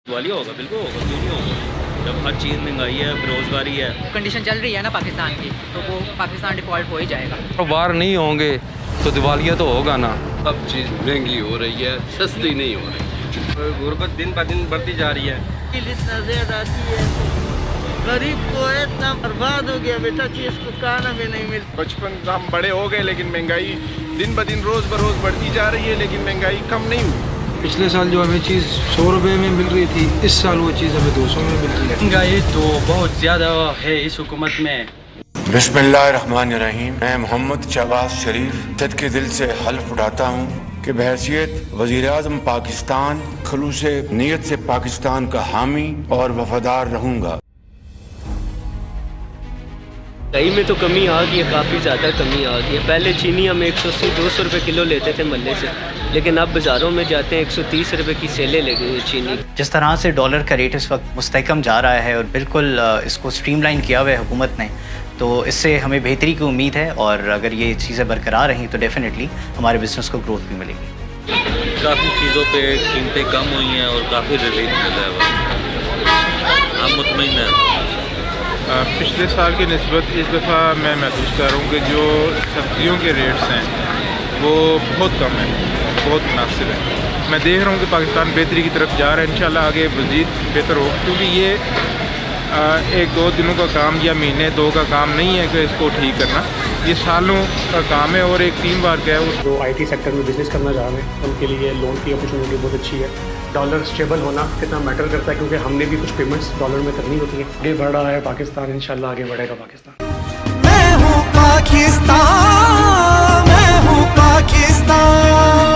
वाली होगा, बिल्कुल होगा, क्यों नहीं होगा। जब हर चीज़ महंगाई है, बेरोज़गारी है, कंडीशन चल रही है ना पाकिस्तान की, तो वो पाकिस्तान डिफ़ॉल्ट हो ही जाएगा। तो वार नहीं होंगे तो दिवालिया तो होगा ना। सब चीज़ महंगी हो रही है, सस्ती नहीं हो रही। गुर्बत दिन ब दिन बढ़ती जा रही है। इतना ज़्यादा आती है, गरीब को इतना बर्बाद हो गया बेटा, चीज़ को खाना भी नहीं मिलता। बचपन हम बड़े हो गए, लेकिन महंगाई दिन ब दिन रोज़ बरोज़ बढ़ती जा रही है, लेकिन महंगाई कम नहीं हुई। पिछले साल जो हमें चीज़ 100 रुपये में मिल रही थी, इस साल वो चीज़ हमें 200 में मिल रही है। महंगाई तो बहुत ज़्यादा है इस हुकूमत में। बिस्मिल्लाहिर्रहमानिर्रहीम। मैं मोहम्मद शहबाज शरीफ सद के दिल से हल्फ उठाता हूँ कि बहैसियत वज़ीर-ए-आज़म पाकिस्तान खलूस नीयत से पाकिस्तान का हामी और वफादार रहूँगा। दही में तो कमी आ गई है, काफ़ी ज़्यादा कमी आ गई है। पहले चीनी हम 180-200 रुपये किलो लेते थे मल्ले से, लेकिन अब बाज़ारों में जाते हैं 130 रुपये की सेलें ले गई है चीनी। जिस तरह से डॉलर का रेट इस वक्त मुस्तहकम जा रहा है और बिल्कुल इसको स्ट्रीमलाइन किया हुआ है हुकूमत ने, तो इससे हमें बेहतरी की उम्मीद है और अगर ये चीज़ें बरकरार रहीं तो डेफिनेटली हमारे बिज़नेस को ग्रोथ भी मिलेगी। काफ़ी चीज़ों पे कीमतें कम हुई हैं और काफ़ी रिलीफ मिला है, हम मुतमईन हैं। पिछले साल की निस्बत इस दफ़ा मैं महसूस कर रहा हूँ कि जो सब्जियों के रेट्स हैं वो बहुत कम है, बहुत मुनासिब है। मैं देख रहा हूँ कि पाकिस्तान बेहतरी की तरफ जा रहा है, इंशाल्लाह आगे मज़ीद बेहतर होगा, क्योंकि ये 1-2 दिनों का काम या महीने 2 का काम नहीं है कि इसको ठीक करना, ये सालों का काम है। और एक टीम वर्क है। जो IT सेक्टर में बिज़नेस करना चाह रहे हैं उनके लिए लोन की अपॉर्चुनिटी बहुत अच्छी है। डॉलर स्टेबल होना कितना मैटर करता है, क्योंकि हमने भी कुछ पेमेंट्स डॉलर में करनी होती है। आगे बढ़ रहा है पाकिस्तान, इंशाल्लाह आगे बढ़ेगा पाकिस्तान। मैं हूँ पाकिस्तान, मैं हूँ पाकिस्तान।